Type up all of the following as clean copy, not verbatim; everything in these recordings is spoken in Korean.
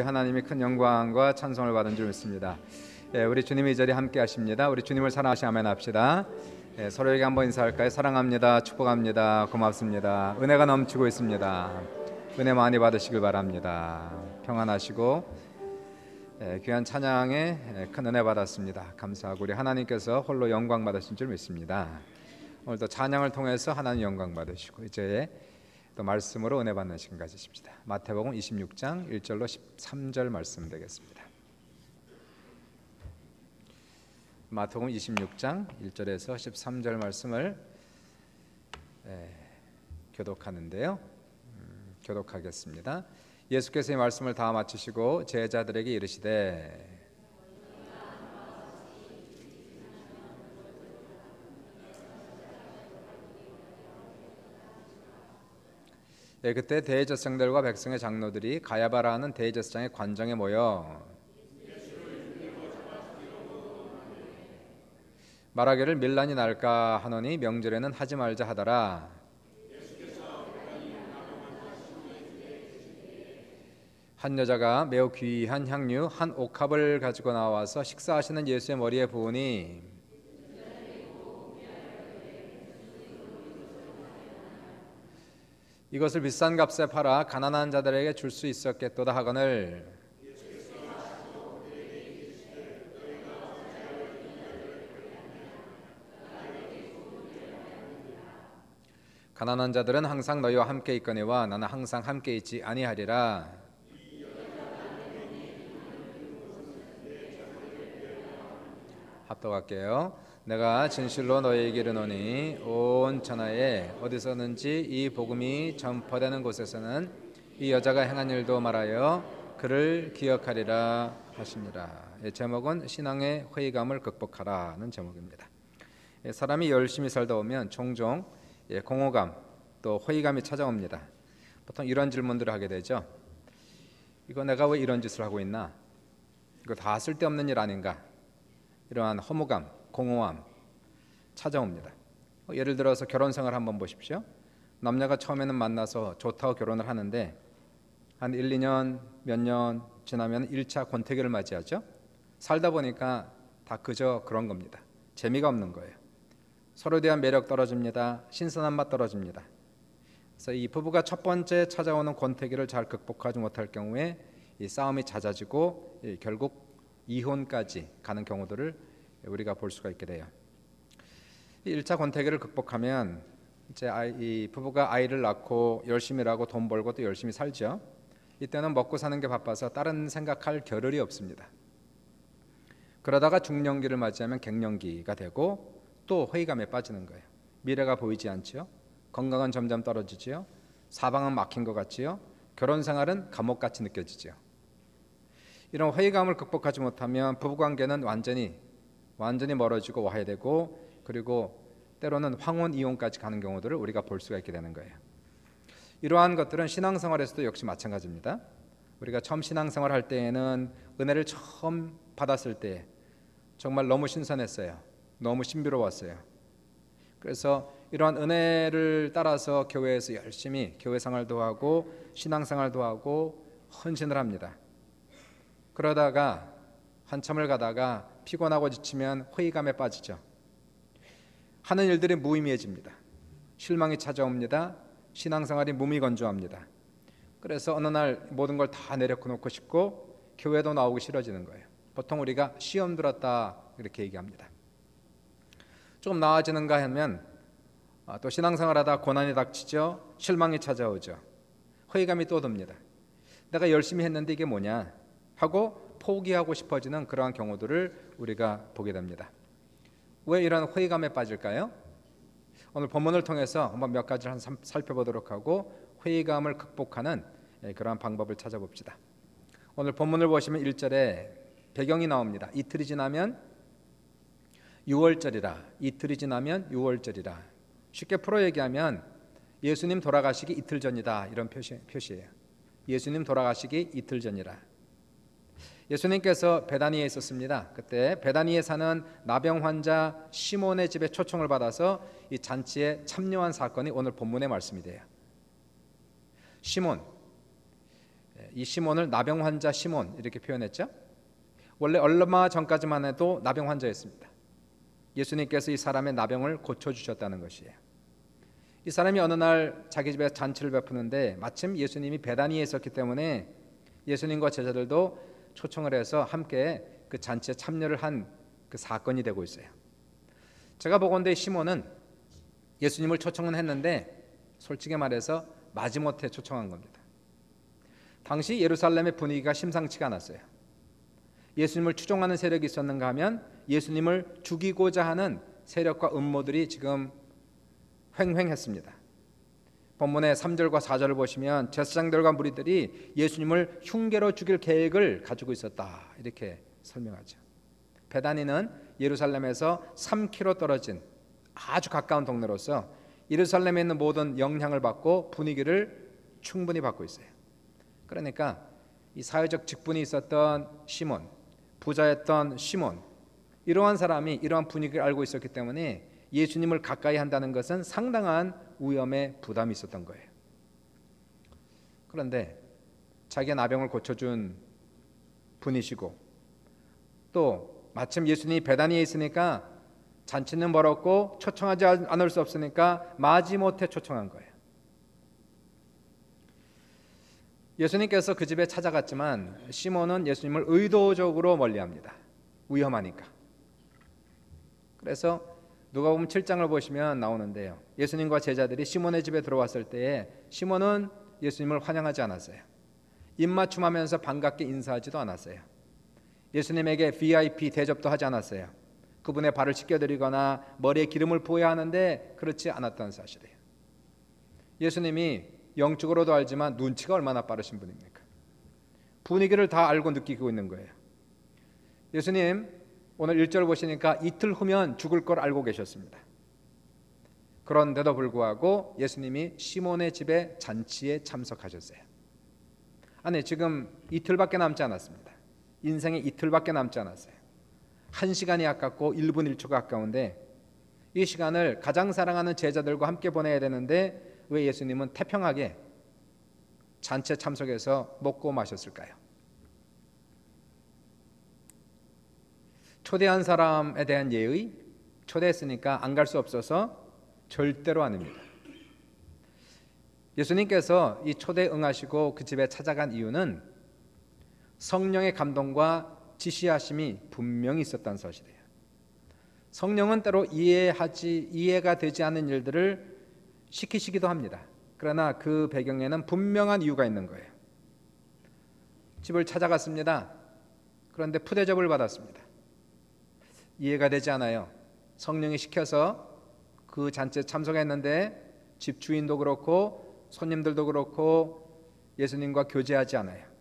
하나님이 큰 영광과 찬송을 받은 줄 믿습니다. 우리 주님이 이 자리에 함께 하십니다. 우리 주님을 사랑하시 아멘 합시다. 서로에게 한번 인사할까요? 사랑합니다. 축복합니다. 고맙습니다. 은혜가 넘치고 있습니다. 은혜 많이 받으시길 바랍니다. 평안하시고 귀한 찬양에 큰 은혜 받았습니다. 감사하고 우리 하나님께서 홀로 영광 받으신 줄 믿습니다. 오늘도 찬양을 통해서 하나님 영광 받으시고 이제 또 말씀으로 은혜 받는 시간 가지십시다. 마태복음 26장 1절로 13절 말씀 되겠습니다. 마태복음 26장 1절에서 13절 말씀을 교독하는데요. 교독하겠습니다. 예수께서 이 말씀을 다 마치시고 제자들에게 이르시되 그때 대제사장들과 백성의 장로들이 가야바라 하는 대제사장의 관정에 모여 말하기를 밀란이 날까 하노니 명절에는 하지 말자 하더라. 한 여자가 매우 귀한 향유 한 옥합을 가지고 나와서 식사하시는 예수의 머리에 부으니 이것을 비싼 값에 팔아 가난한 자들에게 줄 수 있었겠도다 하거늘 가난한 자들은 항상 너희와 함께 있거니와 나는 항상 함께 있지 아니하리라. 합독할게요. 내가 진실로 너희에게 이르노니 온 천하에 어디서든지 이 복음이 전파되는 곳에서는 이 여자가 행한 일도 말하여 그를 기억하리라 하시니라. 제목은 신앙의 회의감을 극복하라는 제목입니다. 사람이 열심히 살다 보면 종종 공허감 또 회의감이 찾아옵니다. 보통 이런 질문들을 하게 되죠. 이거 내가 왜 이런 짓을 하고 있나? 이거 다 쓸데없는 일 아닌가? 이러한 허무감, 공허함 찾아옵니다. 예를 들어서 결혼 생활 한번 보십시오. 남녀가 처음에는 만나서 좋다고 결혼을 하는데 한 1, 2년, 몇 년 지나면 1차 권태기를 맞이하죠. 살다 보니까 다 그저 그런 겁니다. 재미가 없는 거예요. 서로에 대한 매력 떨어집니다. 신선한 맛 떨어집니다. 그래서 이 부부가 첫 번째 찾아오는 권태기를 잘 극복하지 못할 경우에 이 싸움이 잦아지고 결국 이혼까지 가는 경우들을 우리가 볼 수가 있게 돼요. 1차 권태기를 극복하면 이제 이 부부가 아이를 낳고 열심히 일하고 돈 벌고 또 열심히 살죠. 이때는 먹고 사는 게 바빠서 다른 생각할 겨를이 없습니다. 그러다가 중년기를 맞이하면 갱년기가 되고 또 회의감에 빠지는 거예요. 미래가 보이지 않죠. 건강은 점점 떨어지지요. 사방은 막힌 것 같지요. 결혼 생활은 감옥같이 느껴지죠. 이런 회의감을 극복하지 못하면 부부관계는 완전히 멀어지고 와해되고 그리고 때로는 황혼 이혼까지 가는 경우들을 우리가 볼 수가 있게 되는 거예요. 이러한 것들은 신앙생활에서도 역시 마찬가지입니다. 우리가 처음 신앙생활 할 때에는 은혜를 처음 받았을 때 정말 너무 신선했어요. 너무 신비로웠어요. 그래서 이러한 은혜를 따라서 교회에서 열심히 교회 생활도 하고 신앙생활도 하고 헌신을 합니다. 그러다가 한참을 가다가 피곤하고 지치면 회의감에 빠지죠. 하는 일들이 무의미해집니다. 실망이 찾아옵니다. 신앙생활이 무미건조합니다. 그래서 어느 날 모든 걸 다 내려놓고 싶고 교회도 나오기 싫어지는 거예요. 보통 우리가 시험 들었다 이렇게 얘기합니다. 조금 나아지는가 하면 또 신앙생활하다 고난이 닥치죠. 실망이 찾아오죠. 회의감이 또 듭니다. 내가 열심히 했는데 이게 뭐냐 하고 포기하고 싶어지는 그러한 경우들을 우리가 보게 됩니다. 왜 이런 회의감에 빠질까요? 오늘 본문을 통해서 한번 몇 가지를 살펴보도록 하고 회의감을 극복하는 그러한 방법을 찾아봅시다. 오늘 본문을 보시면 1절에 배경이 나옵니다. 이틀이 지나면 6월절이라. 이틀이 지나면 6월절이라. 쉽게 풀어 얘기하면 예수님 돌아가시기 이틀 전이다 이런 표시예요. 예수님 돌아가시기 이틀 전이라. 예수님께서 베다니에 있었습니다. 그때 베다니에 사는 나병 환자 시몬의 집에 초청을 받아서 이 잔치에 참여한 사건이 오늘 본문의 말씀이 돼요. 시몬, 이 시몬을 나병 환자 시몬 이렇게 표현했죠. 원래 얼마 전까지만 해도 나병 환자였습니다. 예수님께서 이 사람의 나병을 고쳐주셨다는 것이에요. 이 사람이 어느 날 자기 집에 잔치를 베푸는데 마침 예수님이 베다니에 있었기 때문에 예수님과 제자들도 초청을 해서 함께 그 잔치에 참여를 한 그 사건이 되고 있어요. 제가 보건대 시몬은 예수님을 초청은 했는데 솔직히 말해서 마지못해 초청한 겁니다. 당시 예루살렘의 분위기가 심상치가 않았어요. 예수님을 추종하는 세력이 있었는가 하면 예수님을 죽이고자 하는 세력과 음모들이 지금 횡행했습니다. 본문의 3절과 4절을 보시면 제사장들과 무리들이 예수님을 흉계로 죽일 계획을 가지고 있었다 이렇게 설명하죠. 베다니는 예루살렘에서 3km 떨어진 아주 가까운 동네로서 예루살렘에 있는 모든 영향을 받고 분위기를 충분히 받고 있어요. 그러니까 이 사회적 직분이 있었던 시몬, 부자였던 시몬, 이러한 사람이 이러한 분위기를 알고 있었기 때문에 예수님을 가까이 한다는 것은 상당한 위험의 부담이 있었던 거예요. 그런데 자기의 나병을 고쳐준 분이시고 또 마침 예수님이 베다니에 있으니까 잔치는 멀었고 초청하지 않을 수 없으니까 마지못해 초청한 거예요. 예수님께서 그 집에 찾아갔지만 시몬은 예수님을 의도적으로 멀리합니다. 위험하니까. 그래서 누가복음 7장을 보시면 나오는데요. 예수님과 제자들이 시몬의 집에 들어왔을 때에 시몬은 예수님을 환영하지 않았어요. 입맞춤하면서 반갑게 인사하지도 않았어요. 예수님에게 VIP 대접도 하지 않았어요. 그분의 발을 씻겨드리거나 머리에 기름을 부어야 하는데 그렇지 않았다는 사실이에요. 예수님이 영적으로도 알지만 눈치가 얼마나 빠르신 분입니까? 분위기를 다 알고 느끼고 있는 거예요. 예수님 오늘 1절 보시니까 이틀 후면 죽을 걸 알고 계셨습니다. 그런데도 불구하고 예수님이 시몬의 집에 잔치에 참석하셨어요. 아니 지금 이틀밖에 남지 않았습니다. 인생에 이틀밖에 남지 않았어요. 1시간이 아깝고 1분 1초가 아까운데 이 시간을 가장 사랑하는 제자들과 함께 보내야 되는데 왜 예수님은 태평하게 잔치에 참석해서 먹고 마셨을까요? 초대한 사람에 대한 예의, 초대했으니까 안 갈 수 없어서 절대로 아닙니다. 예수님께서 이 초대에 응하시고 그 집에 찾아간 이유는 성령의 감동과 지시하심이 분명히 있었다는 사실이에요. 성령은 때로 이해가 되지 않는 일들을 시키시기도 합니다. 그러나 그 배경에는 분명한 이유가 있는 거예요. 집을 찾아갔습니다. 그런데 푸대접을 받았습니다. 이해가 되지 않아요. 성령이 시켜서 그 잔치에 참석했는데 집주인도 그렇고 손님들도 그렇고 예수님과 교제하지 않아요.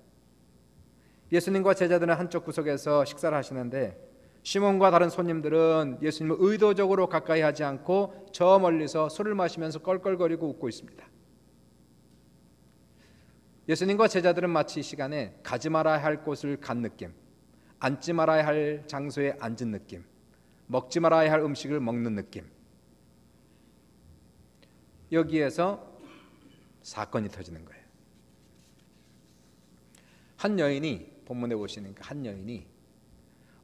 예수님과 제자들은 한쪽 구석에서 식사를 하시는데 시몬과 다른 손님들은 예수님을 의도적으로 가까이 하지 않고 저 멀리서 술을 마시면서 껄껄거리고 웃고 있습니다. 예수님과 제자들은 마치 이 시간에 가지 말아야 할 곳을 간 느낌, 앉지 말아야 할 장소에 앉은 느낌, 먹지 말아야 할 음식을 먹는 느낌. 여기에서 사건이 터지는 거예요. 한 여인이 본문에 보시니까 한 여인이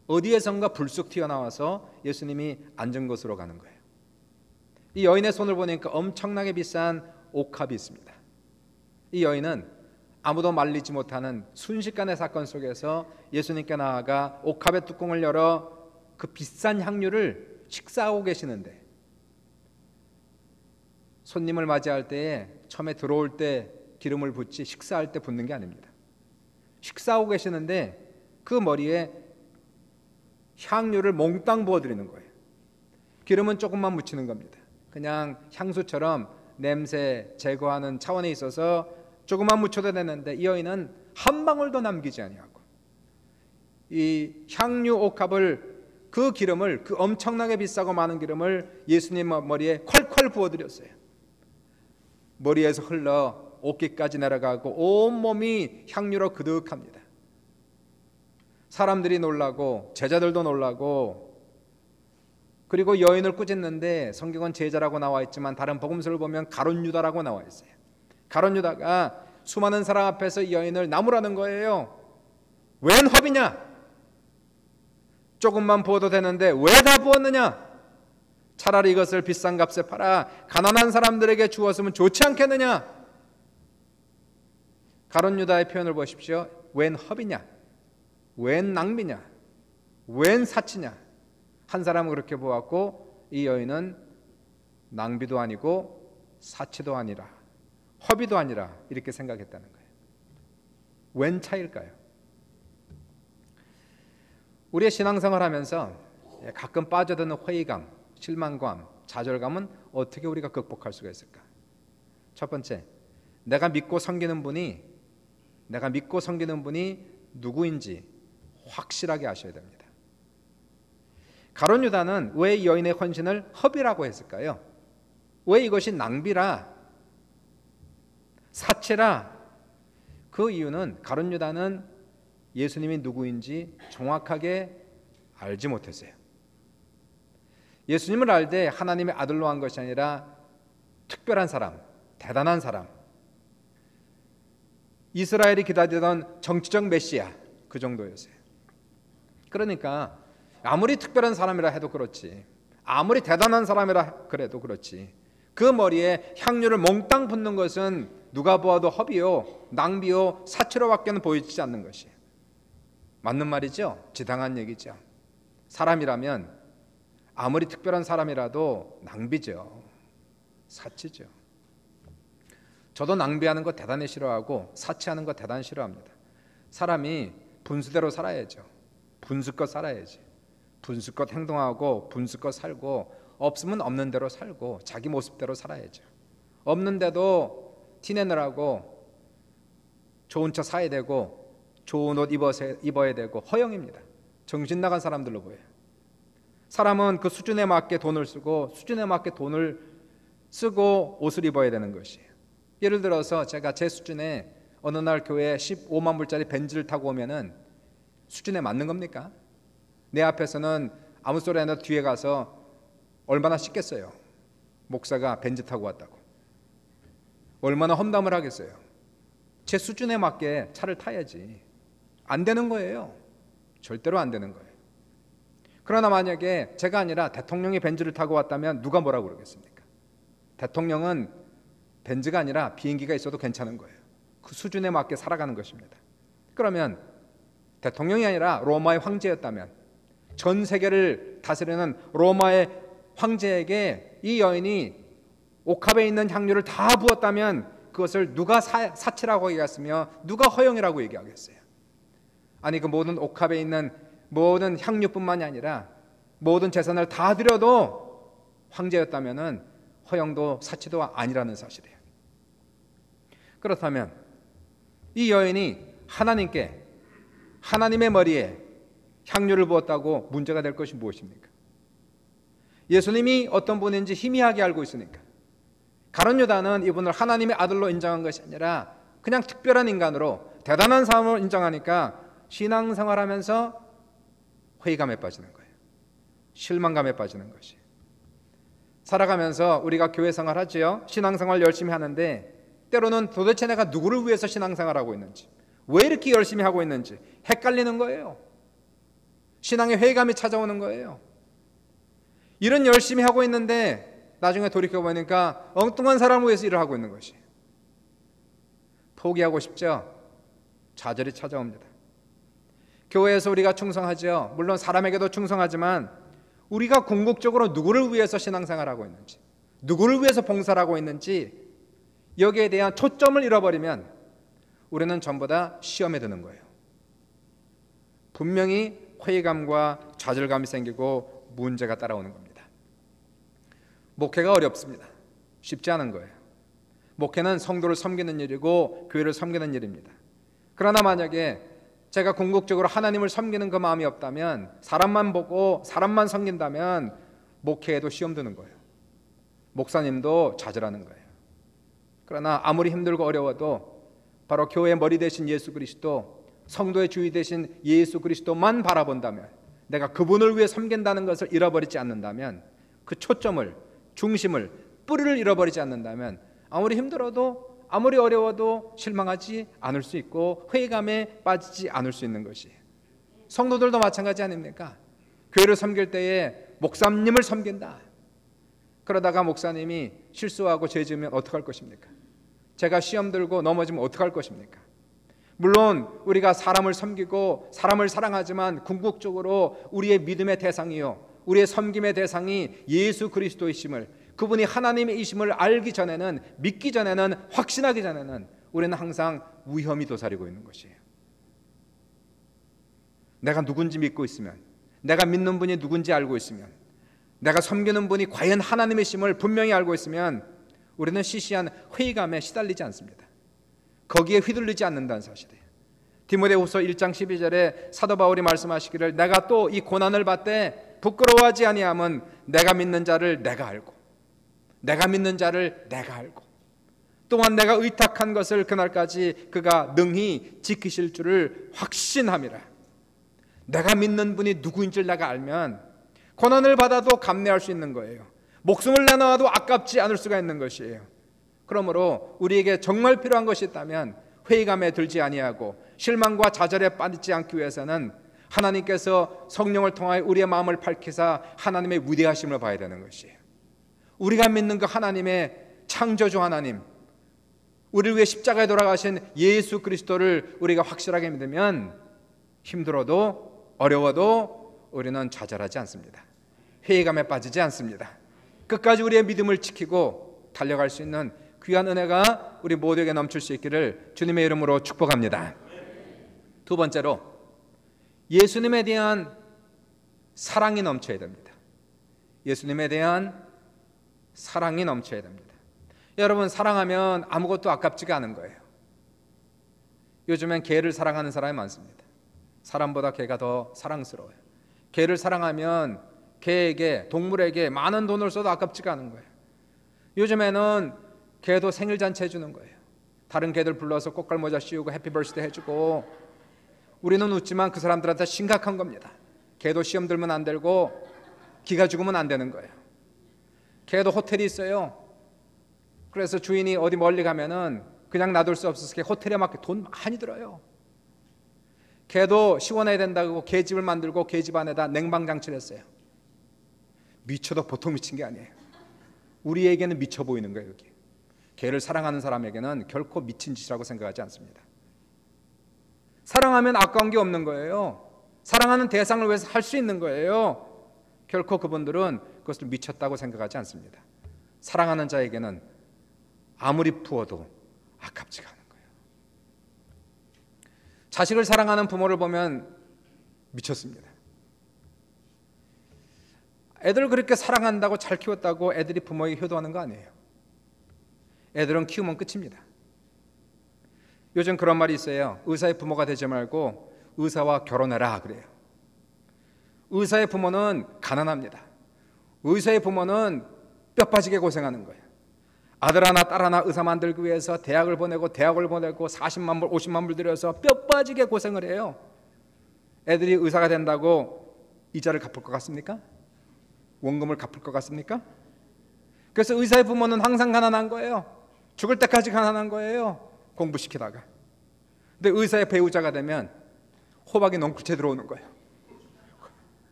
어디에선가 불쑥 튀어나와서 예수님이 앉은 곳으로 가는 거예요. 이 여인의 손을 보니까 엄청나게 비싼 옥합이 있습니다. 이 여인은 아무도 말리지 못하는 순식간의 사건 속에서 예수님께 나아가 옥합의 뚜껑을 열어 그 비싼 향유를 식사하고 계시는데 손님을 맞이할 때에 처음에 들어올 때 기름을 붓지 식사할 때 붓는 게 아닙니다. 식사하고 계시는데 그 머리에 향유를 몽땅 부어드리는 거예요. 기름은 조금만 묻히는 겁니다. 그냥 향수처럼 냄새 제거하는 차원에 있어서 조금만 묻혀도 되는데 이 여인은 한 방울도 남기지 아니하고 이 향유 옥합을 그 기름을 그 엄청나게 비싸고 많은 기름을 예수님 머리에 콸콸 부어드렸어요. 머리에서 흘러 옷깃까지 내려가고 온몸이 향유로 그득합니다. 사람들이 놀라고 제자들도 놀라고 그리고 여인을 꾸짖는데 성경은 제자라고 나와 있지만 다른 복음서를 보면 가룟유다라고 나와 있어요. 가룟유다가 수많은 사람 앞에서 이 여인을 나무라는 거예요. 웬 허비냐? 조금만 부어도 되는데 왜 다 부었느냐? 차라리 이것을 비싼 값에 팔아 가난한 사람들에게 주었으면 좋지 않겠느냐? 가룟 유다의 표현을 보십시오. 웬 허비냐? 웬 낭비냐? 웬 사치냐? 한 사람은 그렇게 보았고 이 여인은 낭비도 아니고 사치도 아니라 허비도 아니라 이렇게 생각했다는 거예요. 웬 차일까요? 우리의 신앙생활 하면서 가끔 빠져드는 회의감, 실망감, 좌절감은 어떻게 우리가 극복할 수가 있을까? 첫 번째, 내가 믿고 섬기는 분이 누구인지 확실하게 아셔야 됩니다. 가룟 유다는 왜 이 여인의 헌신을 허비라고 했을까요? 왜 이것이 낭비라, 사치라? 그 이유는 가룟 유다는 예수님이 누구인지 정확하게 알지 못했어요. 예수님을 알되 하나님의 아들로 한 것이 아니라 특별한 사람, 대단한 사람, 이스라엘이 기다리던 정치적 메시아, 그 정도였어요. 그러니까 아무리 특별한 사람이라 해도 그렇지, 아무리 대단한 사람이라 그래도 그렇지, 그 머리에 향유를 몽땅 붓는 것은 누가 보아도 허비요, 낭비요, 사치로밖에는 보이지 않는 것이에요. 맞는 말이죠? 지당한 얘기죠. 사람이라면 아무리 특별한 사람이라도 낭비죠, 사치죠. 저도 낭비하는 거 대단히 싫어하고 사치하는 거 대단히 싫어합니다. 사람이 분수대로 살아야죠. 분수껏 살아야지. 분수껏 행동하고 분수껏 살고, 없으면 없는 대로 살고 자기 모습대로 살아야죠. 없는데도 티내느라고 좋은 차 사야 되고 좋은 옷 입어야 되고 허영입니다. 정신 나간 사람들로 보여요. 사람은 그 수준에 맞게 돈을 쓰고 수준에 맞게 돈을 쓰고 옷을 입어야 되는 것이에요. 예를 들어서 제가 제 수준에 어느 날 교회에 15만 불짜리 벤츠를 타고 오면은 수준에 맞는 겁니까? 내 앞에서는 아무 소리 안 해도 뒤에 가서 얼마나 씻겠어요? 목사가 벤츠 타고 왔다고. 얼마나 험담을 하겠어요? 제 수준에 맞게 차를 타야지. 안 되는 거예요. 절대로 안 되는 거예요. 그러나 만약에 제가 아니라 대통령이 벤츠를 타고 왔다면 누가 뭐라고 그러겠습니까? 대통령은 벤츠가 아니라 비행기가 있어도 괜찮은 거예요. 그 수준에 맞게 살아가는 것입니다. 그러면 대통령이 아니라 로마의 황제였다면, 전 세계를 다스리는 로마의 황제에게 이 여인이 옥합에 있는 향유를 다 부었다면 그것을 누가 사치라고 얘기했으며 누가 허영이라고 얘기하겠어요? 아니, 그 모든 옥합에 있는 모든 향유뿐만이 아니라 모든 재산을 다 드려도 황제였다면 허영도 사치도 아니라는 사실이에요. 그렇다면 이 여인이 하나님께, 하나님의 머리에 향유를 부었다고 문제가 될 것이 무엇입니까? 예수님이 어떤 분인지 희미하게 알고 있으니까. 가룟 유다는 이분을 하나님의 아들로 인정한 것이 아니라 그냥 특별한 인간으로, 대단한 사람으로 인정하니까 신앙생활하면서 회의감에 빠지는 거예요. 실망감에 빠지는 것이. 살아가면서 우리가 교회 생활하지요. 신앙생활 열심히 하는데 때로는 도대체 내가 누구를 위해서 신앙생활하고 있는지, 왜 이렇게 열심히 하고 있는지 헷갈리는 거예요. 신앙의 회의감이 찾아오는 거예요. 일은 열심히 하고 있는데 나중에 돌이켜보니까 엉뚱한 사람을 위해서 일을 하고 있는 것이. 포기하고 싶죠? 좌절이 찾아옵니다. 교회에서 우리가 충성하죠. 물론 사람에게도 충성하지만 우리가 궁극적으로 누구를 위해서 신앙생활하고 있는지, 누구를 위해서 봉사를 하고 있는지 여기에 대한 초점을 잃어버리면 우리는 전부 다 시험에 드는 거예요. 분명히 회의감과 좌절감이 생기고 문제가 따라오는 겁니다. 목회가 어렵습니다. 쉽지 않은 거예요. 목회는 성도를 섬기는 일이고 교회를 섬기는 일입니다. 그러나 만약에 제가 궁극적으로 하나님을 섬기는 그 마음이 없다면, 사람만 보고 사람만 섬긴다면 목회에도 시험 드는 거예요. 목사님도 좌절하는 거예요. 그러나 아무리 힘들고 어려워도 바로 교회의 머리 되신 예수 그리스도, 성도의 주의 되신 예수 그리스도만 바라본다면, 내가 그분을 위해 섬긴다는 것을 잃어버리지 않는다면, 그 초점을, 중심을, 뿌리를 잃어버리지 않는다면 아무리 힘들어도 아무리 어려워도 실망하지 않을 수 있고 회의감에 빠지지 않을 수 있는 것이에요. 성도들도 마찬가지 아닙니까? 교회를 섬길 때에 목사님을 섬긴다. 그러다가 목사님이 실수하고 죄 지으면 어떡할 것입니까? 제가 시험 들고 넘어지면 어떡할 것입니까? 물론 우리가 사람을 섬기고 사람을 사랑하지만 궁극적으로 우리의 믿음의 대상이요, 우리의 섬김의 대상이 예수 그리스도이심을, 그분이 하나님이심을 알기 전에는, 믿기 전에는, 확신하기 전에는 우리는 항상 위험이 도사리고 있는 것이에요. 내가 누군지 믿고 있으면, 내가 믿는 분이 누군지 알고 있으면, 내가 섬기는 분이 과연 하나님이심을 분명히 알고 있으면 우리는 시시한 회의감에 시달리지 않습니다. 거기에 휘둘리지 않는다는 사실이에요. 디모데후서 1장 12절에 사도 바울이 말씀하시기를, 내가 또 이 고난을 받되 부끄러워하지 아니함은 내가 믿는 자를 내가 알고, 내가 믿는 자를 내가 알고, 또한 내가 의탁한 것을 그날까지 그가 능히 지키실 줄을 확신함이라. 내가 믿는 분이 누구인지를 내가 알면 고난을 받아도 감내할 수 있는 거예요. 목숨을 내놔도 아깝지 않을 수가 있는 것이에요. 그러므로 우리에게 정말 필요한 것이 있다면 회의감에 들지 아니하고 실망과 좌절에 빠지지 않기 위해서는 하나님께서 성령을 통하여 우리의 마음을 밝히사 하나님의 위대하심을 봐야 되는 것이에요. 우리가 믿는 그 하나님의 창조주 하나님, 우리를 위해 십자가에 돌아가신 예수 그리스도를 우리가 확실하게 믿으면 힘들어도 어려워도 우리는 좌절하지 않습니다. 회의감에 빠지지 않습니다. 끝까지 우리의 믿음을 지키고 달려갈 수 있는 귀한 은혜가 우리 모두에게 넘칠 수 있기를 주님의 이름으로 축복합니다. 두 번째로, 예수님에 대한 사랑이 넘쳐야 됩니다. 예수님에 대한 사랑이 넘쳐야 됩니다. 여러분, 사랑하면 아무것도 아깝지가 않은 거예요. 요즘엔 개를 사랑하는 사람이 많습니다. 사람보다 개가 더 사랑스러워요. 개를 사랑하면 개에게, 동물에게 많은 돈을 써도 아깝지가 않은 거예요. 요즘에는 개도 생일잔치 해주는 거예요. 다른 개들 불러서 꽃갈모자 씌우고 해피 버스데이 해주고, 우리는 웃지만 그 사람들한테 심각한 겁니다. 개도 시험 들면 안 되고 기가 죽으면 안 되는 거예요. 개도 호텔이 있어요. 그래서 주인이 어디 멀리 가면은 그냥 놔둘 수 없어서 호텔에 맡겨 돈 많이 들어요. 개도 시원해야 된다고 개집을 만들고 개집 안에다 냉방장치를 했어요. 미쳐도 보통 미친 게 아니에요. 우리에게는 미쳐 보이는 거예요. 여기 개를 사랑하는 사람에게는 결코 미친 짓이라고 생각하지 않습니다. 사랑하면 아까운 게 없는 거예요. 사랑하는 대상을 위해서 할 수 있는 거예요. 결코 그분들은 그것을 미쳤다고 생각하지 않습니다. 사랑하는 자에게는 아무리 부어도 아깝지가 않은 거예요. 자식을 사랑하는 부모를 보면 미쳤습니다. 애들 그렇게 사랑한다고 잘 키웠다고 애들이 부모에게 효도하는 거 아니에요. 애들은 키우면 끝입니다. 요즘 그런 말이 있어요. 의사의 부모가 되지 말고 의사와 결혼해라 그래요. 의사의 부모는 가난합니다. 의사의 부모는 뼈 빠지게 고생하는 거예요. 아들 하나 딸 하나 의사 만들기 위해서 대학을 보내고 40만 불 50만 불 들여서 뼈 빠지게 고생을 해요. 애들이 의사가 된다고 이자를 갚을 것 같습니까? 원금을 갚을 것 같습니까? 그래서 의사의 부모는 항상 가난한 거예요. 죽을 때까지 가난한 거예요. 공부시키다가. 근데 의사의 배우자가 되면 호박이 넝쿨째 들어오는 거예요.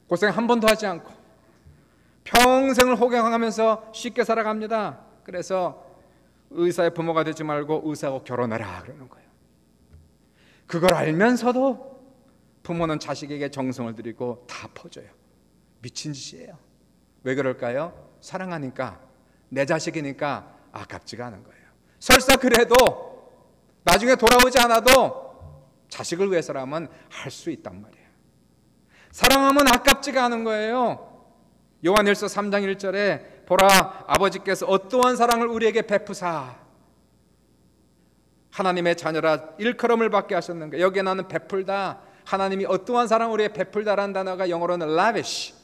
고생 한 번도 하지 않고 평생을 호갱하면서 쉽게 살아갑니다. 그래서 의사의 부모가 되지 말고 의사하고 결혼해라 그러는 거예요. 그걸 알면서도 부모는 자식에게 정성을 들이고 다 퍼줘요. 미친 짓이에요. 왜 그럴까요? 사랑하니까, 내 자식이니까 아깝지가 않은 거예요. 설사 그래도 나중에 돌아오지 않아도 자식을 위해서라면 할 수 있단 말이에요. 사랑하면 아깝지가 않은 거예요. 요한일서 3장 1절에 보라, 아버지께서 어떠한 사랑을 우리에게 베푸사 하나님의 자녀라 일컬음을 받게 하셨는가. 여기에 나는 베풀다, 하나님이 어떠한 사랑을 우리에게 베풀다라는 단어가 영어로는 lavish,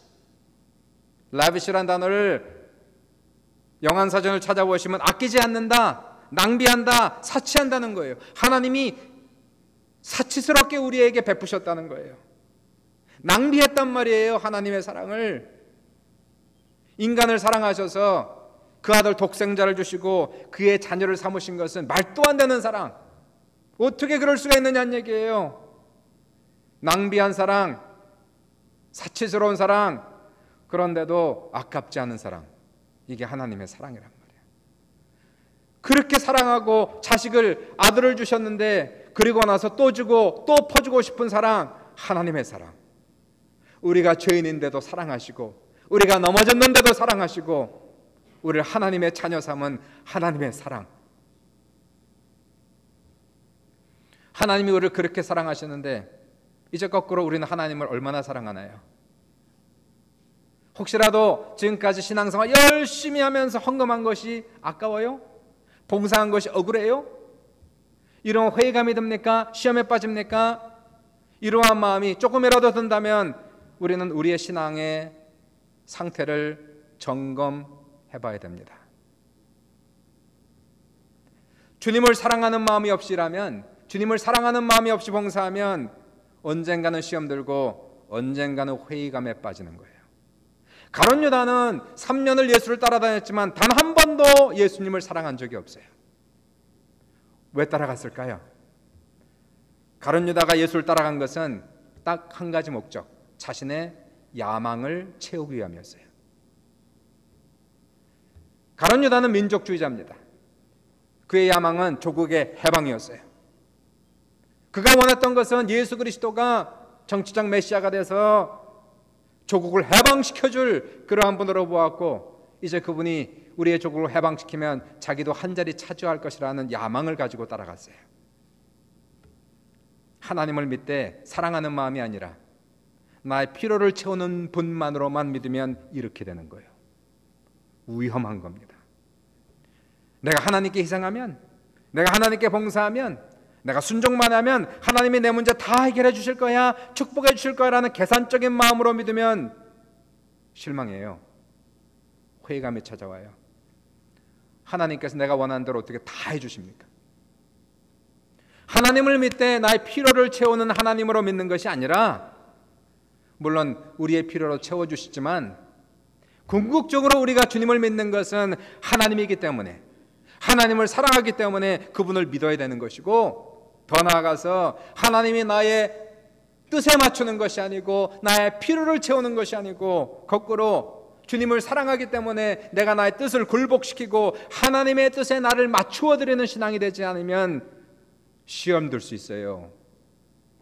lavish라는 단어를 영한사전을 찾아보시면 아끼지 않는다, 낭비한다, 사치한다는 거예요. 하나님이 사치스럽게 우리에게 베푸셨다는 거예요. 낭비했단 말이에요. 하나님의 사랑을, 인간을 사랑하셔서 그 아들 독생자를 주시고 그의 자녀를 삼으신 것은 말도 안 되는 사랑, 어떻게 그럴 수가 있느냐는 얘기예요. 낭비한 사랑, 사치스러운 사랑, 그런데도 아깝지 않은 사랑, 이게 하나님의 사랑이란 말이에요. 그렇게 사랑하고 자식을, 아들을 주셨는데 그리고 나서 또 주고 또 퍼주고 싶은 사랑, 하나님의 사랑. 우리가 죄인인데도 사랑하시고, 우리가 넘어졌는데도 사랑하시고, 우리를 하나님의 자녀 삼은 하나님의 사랑. 하나님이 우리를 그렇게 사랑하시는데 이제 거꾸로 우리는 하나님을 얼마나 사랑하나요? 혹시라도 지금까지 신앙생활 열심히 하면서 헌금한 것이 아까워요? 봉사한 것이 억울해요? 이런 회의감이 듭니까? 시험에 빠집니까? 이러한 마음이 조금이라도 든다면 우리는 우리의 신앙의 상태를 점검해 봐야 됩니다. 주님을 사랑하는 마음이 없이라면, 주님을 사랑하는 마음이 없이 봉사하면 언젠가는 시험 들고 언젠가는 회의감에 빠지는 거예요. 가룟 유다는 3년을 예수를 따라다녔지만 단 한 번도 예수님을 사랑한 적이 없어요. 왜 따라갔을까요? 가룟 유다가 예수를 따라간 것은 딱 한 가지 목적, 자신의 야망을 채우기 위함이었어요. 가룟 유다는 민족주의자입니다. 그의 야망은 조국의 해방이었어요. 그가 원했던 것은 예수 그리스도가 정치적 메시아가 돼서 조국을 해방시켜줄 그러한 분으로 보았고, 이제 그분이 우리의 조국을 해방시키면 자기도 한 자리 차지할 것이라는 야망을 가지고 따라갔어요. 하나님을 믿되 사랑하는 마음이 아니라 나의 필요를 채우는 분만으로만 믿으면 이렇게 되는 거예요. 위험한 겁니다. 내가 하나님께 희생하면, 내가 하나님께 봉사하면, 내가 순종만 하면 하나님이 내 문제 다 해결해 주실 거야, 축복해 주실 거야 라는 계산적인 마음으로 믿으면 실망해요. 회의감이 찾아와요. 하나님께서 내가 원하는 대로 어떻게 다 해주십니까? 하나님을 믿되 나의 필요를 채우는 하나님으로 믿는 것이 아니라, 물론 우리의 필요로 채워주시지만 궁극적으로 우리가 주님을 믿는 것은 하나님이기 때문에, 하나님을 사랑하기 때문에 그분을 믿어야 되는 것이고, 더 나아가서 하나님이 나의 뜻에 맞추는 것이 아니고 나의 필요를 채우는 것이 아니고 거꾸로 주님을 사랑하기 때문에 내가 나의 뜻을 굴복시키고 하나님의 뜻에 나를 맞추어 드리는 신앙이 되지 않으면 시험 들 수 있어요.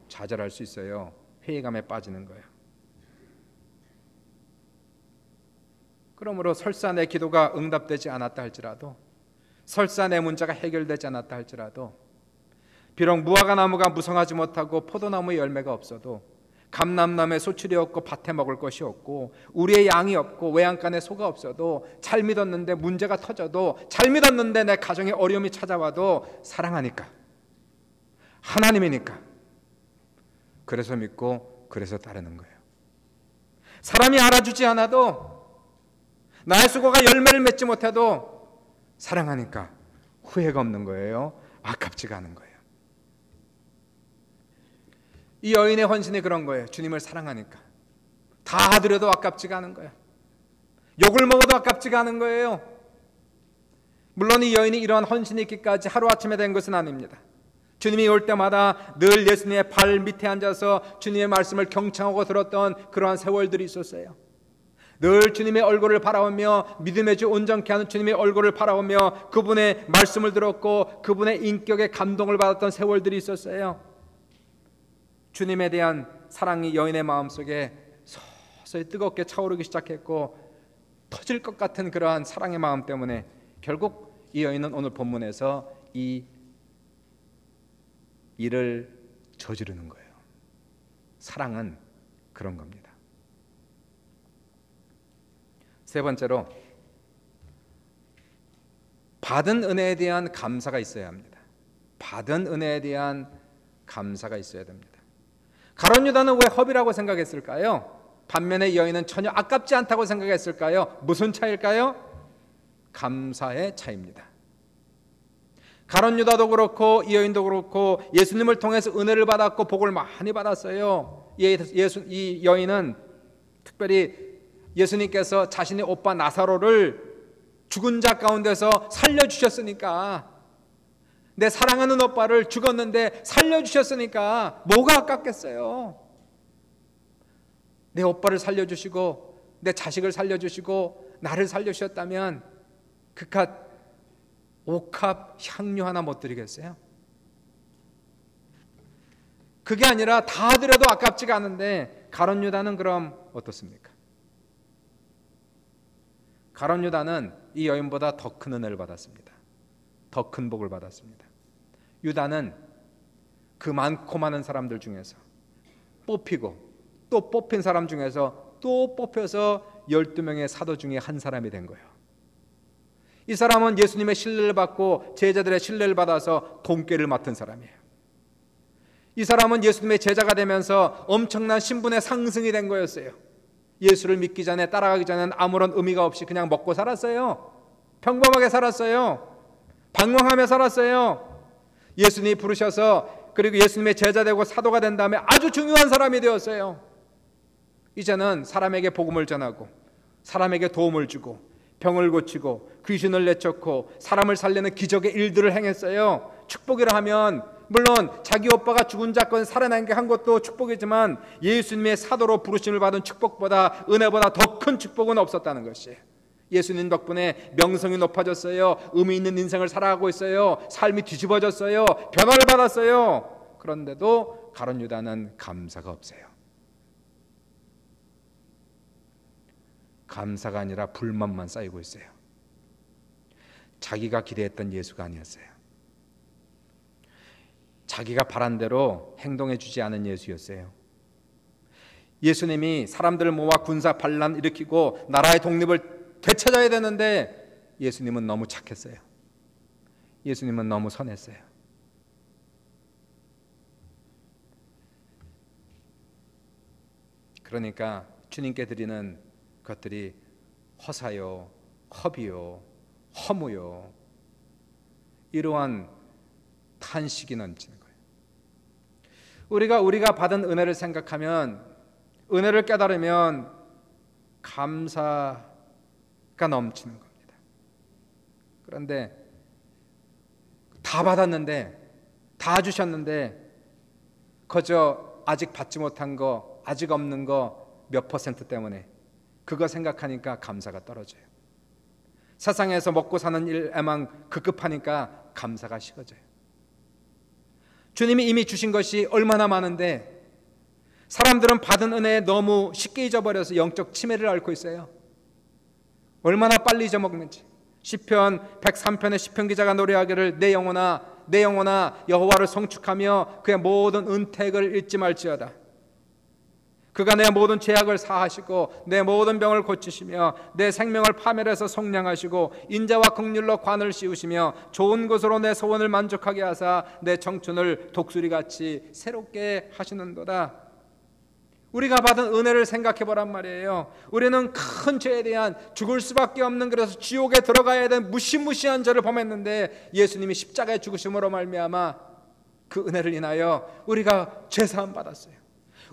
좌절할 수 있어요. 회의감에 빠지는 거예요. 그러므로 설사 내 기도가 응답되지 않았다 할지라도, 설사 내 문제가 해결되지 않았다 할지라도, 비록 무화과 나무가 무성하지 못하고 포도나무에 열매가 없어도, 감람나무에 소출이 없고 밭에 먹을 것이 없고 우리의 양이 없고 외양간에 소가 없어도, 잘 믿었는데 문제가 터져도, 잘 믿었는데 내 가정에 어려움이 찾아와도 사랑하니까, 하나님이니까, 그래서 믿고 그래서 따르는 거예요. 사람이 알아주지 않아도, 나의 수고가 열매를 맺지 못해도 사랑하니까 후회가 없는 거예요. 아깝지가 않은 거예요. 이 여인의 헌신이 그런 거예요. 주님을 사랑하니까 다 드려도 아깝지가 않은 거예요. 욕을 먹어도 아깝지가 않은 거예요. 물론 이 여인이 이러한 헌신이 있기까지 하루아침에 된 것은 아닙니다. 주님이 올 때마다 늘 예수님의 발 밑에 앉아서 주님의 말씀을 경청하고 들었던 그러한 세월들이 있었어요. 늘 주님의 얼굴을 바라보며, 믿음의 주 온전케 하는 주님의 얼굴을 바라보며 그분의 말씀을 들었고 그분의 인격에 감동을 받았던 세월들이 있었어요. 주님에 대한 사랑이 여인의 마음속에 서서히 뜨겁게 차오르기 시작했고, 터질 것 같은 그러한 사랑의 마음 때문에 결국 이 여인은 오늘 본문에서 이 일을 저지르는 거예요. 사랑은 그런 겁니다. 세 번째로, 받은 은혜에 대한 감사가 있어야 합니다. 받은 은혜에 대한 감사가 있어야 됩니다. 가룟 유다는 왜 허비라고 생각했을까요? 반면에 이 여인은 전혀 아깝지 않다고 생각했을까요? 무슨 차이일까요? 감사의 차이입니다. 가룟 유다도 그렇고 이 여인도 그렇고 예수님을 통해서 은혜를 받았고 복을 많이 받았어요. 이 여인은 특별히 예수님께서 자신의 오빠 나사로를 죽은 자 가운데서 살려주셨으니까, 내 사랑하는 오빠를 죽었는데 살려주셨으니까 뭐가 아깝겠어요. 내 오빠를 살려주시고 내 자식을 살려주시고 나를 살려주셨다면 그깟 옥합 향유 하나 못 드리겠어요? 그게 아니라 다 드려도 아깝지가 않은데 가룟 유다는 그럼 어떻습니까? 가룟 유다는 이 여인보다 더 큰 은혜를 받았습니다. 더 큰 복을 받았습니다. 유다는 그 많고 많은 사람들 중에서 뽑히고 또 뽑힌 사람 중에서 또 뽑혀서 12명의 사도 중에 한 사람이 된 거예요. 이 사람은 예수님의 신뢰를 받고 제자들의 신뢰를 받아서 돈꾀를 맡은 사람이에요. 이 사람은 예수님의 제자가 되면서 엄청난 신분의 상승이 된 거였어요. 예수를 믿기 전에, 따라가기 전에는 아무런 의미가 없이 그냥 먹고 살았어요. 평범하게 살았어요. 방황하며 살았어요. 예수님이 부르셔서 그리고 예수님의 제자 되고 사도가 된 다음에 아주 중요한 사람이 되었어요. 이제는 사람에게 복음을 전하고 사람에게 도움을 주고 병을 고치고 귀신을 내쫓고 사람을 살리는 기적의 일들을 행했어요. 축복이라 하면 물론 자기 오빠가 죽은 자 건 살아나게 한 것도 축복이지만 예수님의 사도로 부르심을 받은 축복보다, 은혜보다 더 큰 축복은 없었다는 것이에요. 예수님 덕분에 명성이 높아졌어요. 의미 있는 인생을 살아가고 있어요. 삶이 뒤집어졌어요. 변화를 받았어요. 그런데도 가룟 유다는 감사가 없어요. 감사가 아니라 불만만 쌓이고 있어요. 자기가 기대했던 예수가 아니었어요. 자기가 바란 대로 행동해 주지 않은 예수였어요. 예수님이 사람들을 모아 군사 반란 일으키고 나라의 독립을 되찾아야 되는데 예수님은 너무 착했어요. 예수님은 너무 선했어요. 그러니까 주님께 드리는 것들이 허사요, 허비요, 허무요, 이러한 탄식이 넘치는 거예요. 우리가 받은 은혜를 생각하면, 은혜를 깨달으면 감사가 넘치는 겁니다. 그런데 다 받았는데, 다 주셨는데 그저 아직 받지 못한 거, 아직 없는 거 몇 퍼센트 때문에 그거 생각하니까 감사가 떨어져요. 세상에서 먹고 사는 일에만 급급하니까 감사가 식어져요. 주님이 이미 주신 것이 얼마나 많은데 사람들은 받은 은혜에 너무 쉽게 잊어버려서 영적 치매를 앓고 있어요. 얼마나 빨리 잊어먹는지. 시편 103편의 시편 기자가 노래하기를 내 영혼아 여호와를 성축하며 그의 모든 은택을 잊지 말지어다. 그가 내 모든 죄악을 사하시고 내 모든 병을 고치시며 내 생명을 파멸해서 속량하시고 인자와 긍휼로 관을 씌우시며 좋은 것으로 내 소원을 만족하게 하사 내 청춘을 독수리같이 새롭게 하시는도다. 우리가 받은 은혜를 생각해 보란 말이에요. 우리는 큰 죄에 대한 죽을 수밖에 없는, 그래서 지옥에 들어가야 되는 무시무시한 죄를 범했는데 예수님이 십자가에 죽으심으로 말미암아 그 은혜를 인하여 우리가 죄사함 받았어요.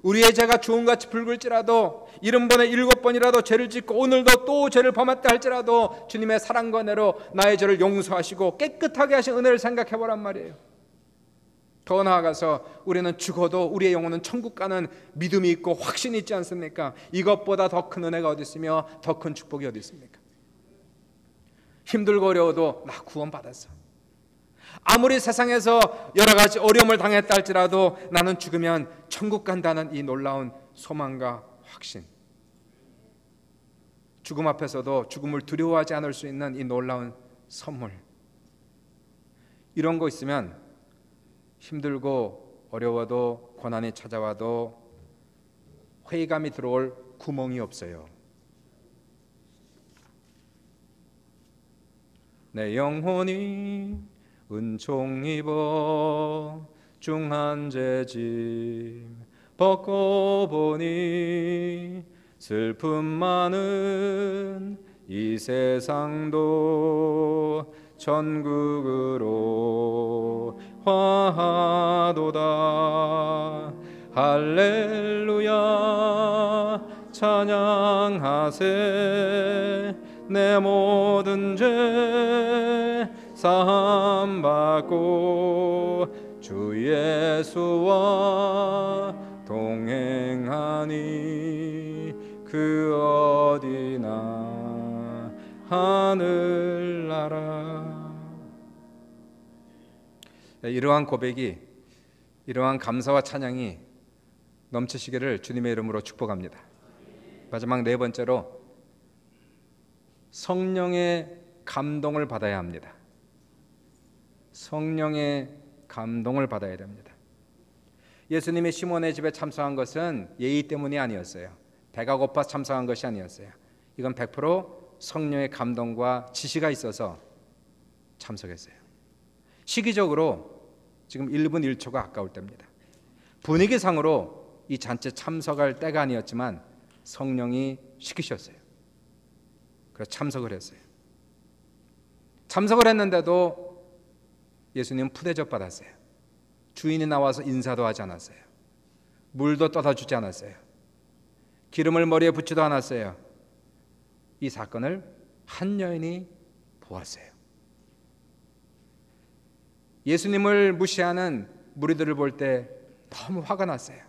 우리의 죄가 주홍같이 붉을지라도 70번에 7번이라도 죄를 짓고 오늘도 또 죄를 범했다 할지라도 주님의 사랑과 은혜로 나의 죄를 용서하시고 깨끗하게 하신 은혜를 생각해 보란 말이에요. 더 나아가서 우리는 죽어도 우리의 영혼은 천국 가는 믿음이 있고 확신이 있지 않습니까? 이것보다 더 큰 은혜가 어디 있으며 더 큰 축복이 어디 있습니까? 힘들고 어려워도 나 구원받았어. 아무리 세상에서 여러 가지 어려움을 당했다 할지라도 나는 죽으면 천국 간다는 이 놀라운 소망과 확신, 죽음 앞에서도 죽음을 두려워하지 않을 수 있는 이 놀라운 선물, 이런 거 있으면 힘들고 어려워도 고난이 찾아와도 회의감이 들어올 구멍이 없어요. 내 영혼이 은총 입어 중한 죄짐 벗고 보니 슬픔 많은 이 세상도 천국으로 화하도다. 할렐루야 찬양하세 내 모든 죄 사함 받고 주 예수와 동행하니 그 어디나 하늘나라. 이러한 고백이, 이러한 감사와 찬양이 넘치시기를 주님의 이름으로 축복합니다. 마지막 네 번째로 성령의 감동을 받아야 합니다. 성령의 감동을 받아야 됩니다. 예수님이 시몬의 집에 참석한 것은 예의 때문이 아니었어요. 배가 고파 참석한 것이 아니었어요. 이건 100% 성령의 감동과 지시가 있어서 참석했어요. 시기적으로 지금 1분 1초가 아까울 때입니다. 분위기상으로 이 잔치에 참석할 때가 아니었지만 성령이 시키셨어요. 그래서 참석을 했어요. 참석을 했는데도 예수님은 푸대접 받았어요. 주인이 나와서 인사도 하지 않았어요. 물도 떠다 주지 않았어요. 기름을 머리에 붓지도 않았어요. 이 사건을 한 여인이 보았어요. 예수님을 무시하는 무리들을 볼 때 너무 화가 났어요.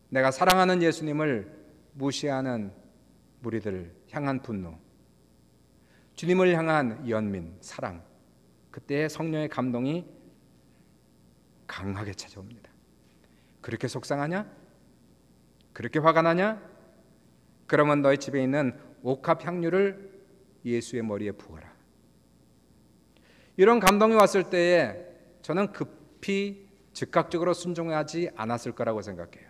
내가 사랑하는 예수님을 무시하는 무리들을 향한 분노, 주님을 향한 연민, 사랑, 그때의 성령의 감동이 강하게 찾아옵니다. 그렇게 속상하냐? 그렇게 화가 나냐? 그러면 너희 집에 있는 옥합 향유를 예수의 머리에 부어라. 이런 감동이 왔을 때에 저는 급히 즉각적으로 순종하지 않았을 거라고 생각해요.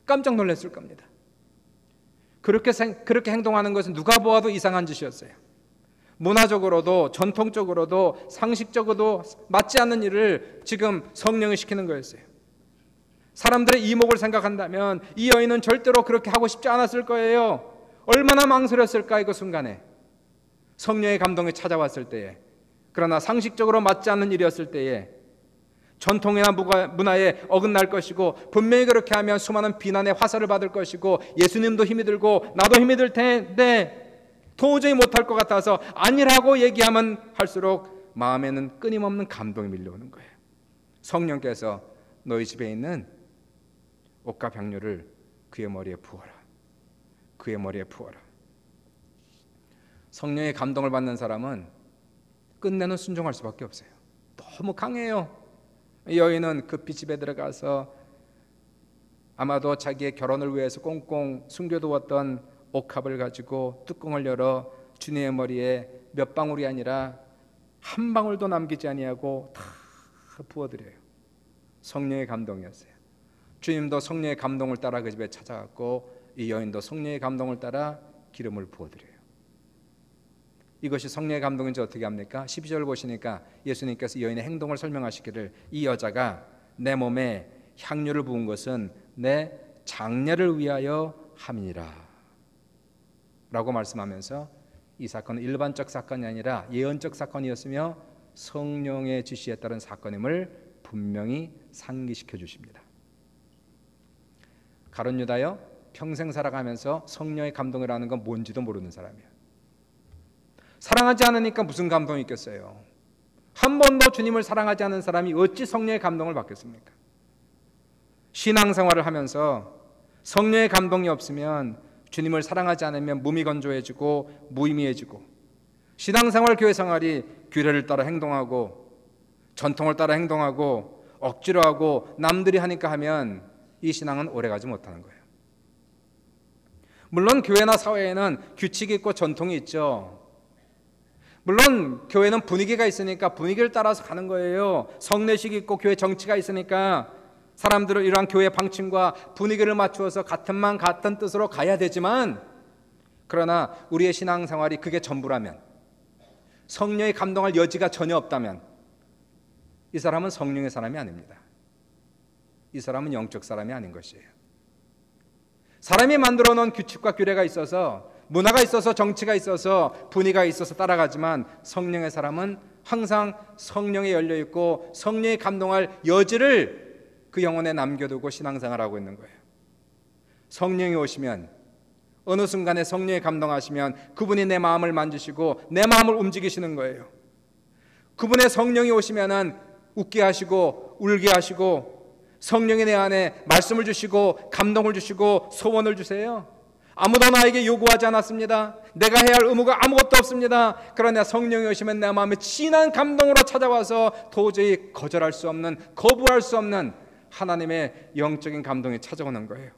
깜짝 놀랐을 겁니다. 그렇게 행동하는 것은 누가 보아도 이상한 짓이었어요. 문화적으로도 전통적으로도 상식적으로도 맞지 않는 일을 지금 성령이 시키는 거였어요. 사람들의 이목을 생각한다면 이 여인은 절대로 그렇게 하고 싶지 않았을 거예요. 얼마나 망설였을까 그 순간에. 성령의 감동이 찾아왔을 때에. 그러나 상식적으로 맞지 않는 일이었을 때에, 전통이나 문화에 어긋날 것이고 분명히 그렇게 하면 수많은 비난의 화살을 받을 것이고 예수님도 힘이 들고 나도 힘이 들 텐데 도저히 못할 것 같아서 아니라고 얘기하면 할수록 마음에는 끊임없는 감동이 밀려오는 거예요. 성령께서 너희 집에 있는 옥합 향유를 그의 머리에 부어라. 그의 머리에 부어라. 성령의 감동을 받는 사람은 끝내는 순종할 수밖에 없어요. 너무 강해요. 이 여인은 급히 집에 들어가서 아마도 자기의 결혼을 위해서 꽁꽁 숨겨두었던 옥합을 가지고 뚜껑을 열어 주님의 머리에 몇 방울이 아니라 한 방울도 남기지 아니하고 다 부어드려요. 성령의 감동이었어요. 주님도 성령의 감동을 따라 그 집에 찾아갔고 이 여인도 성령의 감동을 따라 기름을 부어드려요. 이것이 성령의 감동인지 어떻게 합니까? 12절 보시니까 예수님께서 여인의 행동을 설명하시기를 이 여자가 내 몸에 향유를 부은 것은 내 장례를 위하여 함이니라 라고 말씀하면서 이 사건은 일반적 사건이 아니라 예언적 사건이었으며 성령의 지시에 따른 사건임을 분명히 상기시켜 주십니다. 가룟 유다요, 평생 살아가면서 성령의 감동이라는 건 뭔지도 모르는 사람이에요. 사랑하지 않으니까 무슨 감동이 있겠어요? 한 번도 주님을 사랑하지 않은 사람이 어찌 성령의 감동을 받겠습니까? 신앙생활을 하면서 성령의 감동이 없으면 주님을 사랑하지 않으면 무미건조해지고 무의미해지고, 신앙생활, 교회생활이 규례를 따라 행동하고 전통을 따라 행동하고 억지로 하고 남들이 하니까 하면 이 신앙은 오래가지 못하는 거예요. 물론 교회나 사회에는 규칙이 있고 전통이 있죠. 물론 교회는 분위기가 있으니까 분위기를 따라서 가는 거예요. 성례식이 있고 교회 정치가 있으니까 사람들은 이러한 교회 방침과 분위기를 맞추어서 같은 마음 같은 뜻으로 가야 되지만, 그러나 우리의 신앙생활이 그게 전부라면, 성령의 감동할 여지가 전혀 없다면 이 사람은 성령의 사람이 아닙니다. 이 사람은 영적 사람이 아닌 것이에요. 사람이 만들어 놓은 규칙과 규례가 있어서, 문화가 있어서, 정치가 있어서, 분위기가 있어서 따라가지만 성령의 사람은 항상 성령에 열려 있고 성령의 감동할 여지를 그 영혼에 남겨두고 신앙생활하고 있는 거예요. 성령이 오시면 어느 순간에 성령의 감동하시면 그분이 내 마음을 만지시고 내 마음을 움직이시는 거예요. 그분의 성령이 오시면은 웃게 하시고 울게 하시고 성령이 내 안에 말씀을 주시고 감동을 주시고 소원을 주세요. 아무도 나에게 요구하지 않았습니다. 내가 해야 할 의무가 아무것도 없습니다. 그러나 성령이 오시면 내 마음에 진한 감동으로 찾아와서 도저히 거절할 수 없는, 거부할 수 없는 하나님의 영적인 감동이 찾아오는 거예요.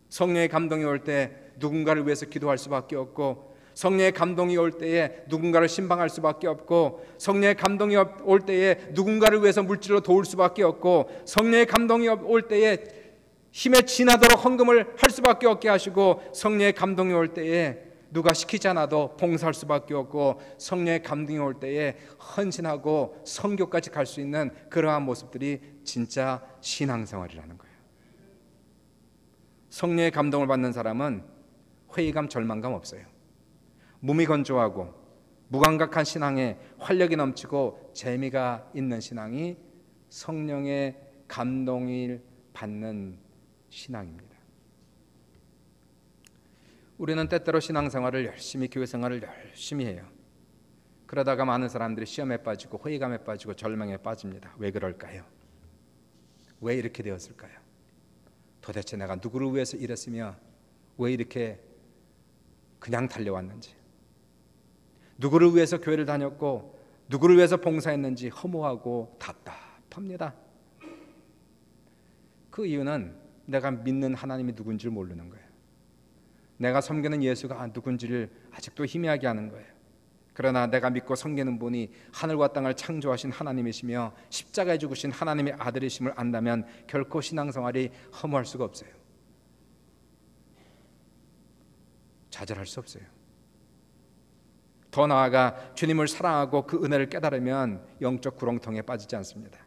성령의 감동이 올 때 누군가를 위해서 기도할 수밖에 없고, 성령의 감동이 올 때에 누군가를 신방할 수밖에 없고, 성령의 감동이 올 때에 누군가를 위해서 물질로 도울 수밖에 없고, 성령의 감동이 올 때에 힘에 지나도록 헌금을 할 수밖에 없게 하시고, 성령의 감동이 올 때에 누가 시키지 않아도 봉사할 수밖에 없고, 성령의 감동이 올 때에 헌신하고 선교까지 갈 수 있는 그러한 모습들이 진짜 신앙생활이라는 거예요. 성령의 감동을 받는 사람은 회의감, 절망감 없어요. 무미건조하고 무감각한 신앙에 활력이 넘치고 재미가 있는 신앙이 성령의 감동을 받는 신앙입니다. 우리는 때때로 신앙생활을 열심히, 교회생활을 열심히 해요. 그러다가 많은 사람들이 시험에 빠지고 회의감에 빠지고 절망에 빠집니다. 왜 그럴까요? 왜 이렇게 되었을까요? 도대체 내가 누구를 위해서 일했으며 왜 이렇게 그냥 달려왔는지, 누구를 위해서 교회를 다녔고 누구를 위해서 봉사했는지 허무하고 답답합니다. 그 이유는 내가 믿는 하나님이 누군지를 모르는 거예요. 내가 섬기는 예수가 누군지를 아직도 희미하게 하는 거예요. 그러나 내가 믿고 섬기는 분이 하늘과 땅을 창조하신 하나님이시며 십자가에 죽으신 하나님의 아들이심을 안다면 결코 신앙생활이 허무할 수가 없어요. 좌절할 수 없어요. 더 나아가 주님을 사랑하고 그 은혜를 깨달으면 영적 구렁텅이에 빠지지 않습니다.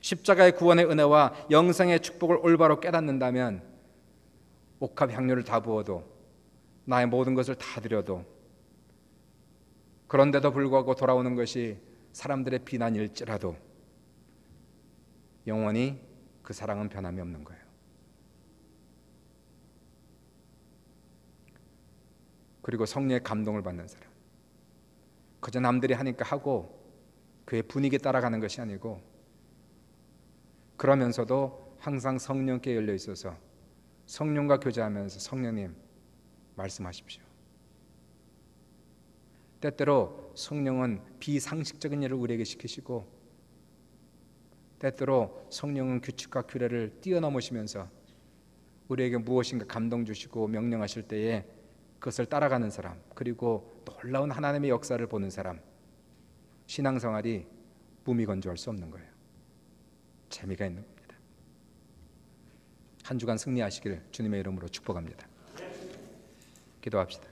십자가의 구원의 은혜와 영생의 축복을 올바로 깨닫는다면 옥합 향료를 다 부어도, 나의 모든 것을 다 드려도, 그런데도 불구하고 돌아오는 것이 사람들의 비난일지라도 영원히 그 사랑은 변함이 없는 거예요. 그리고 성령의 감동을 받는 사람, 그저 남들이 하니까 하고 그의 분위기에 따라가는 것이 아니고, 그러면서도 항상 성령께 열려 있어서 성령과 교제하면서 성령님 말씀하십시오. 때때로 성령은 비상식적인 일을 우리에게 시키시고, 때때로 성령은 규칙과 규례를 뛰어넘으시면서 우리에게 무엇인가 감동 주시고 명령하실 때에 그것을 따라가는 사람, 그리고 놀라운 하나님의 역사를 보는 사람, 신앙생활이 무미건조할 수 없는 거예요. 재미가 있는 겁니다. 한 주간 승리하시길 주님의 이름으로 축복합니다. 기도합시다.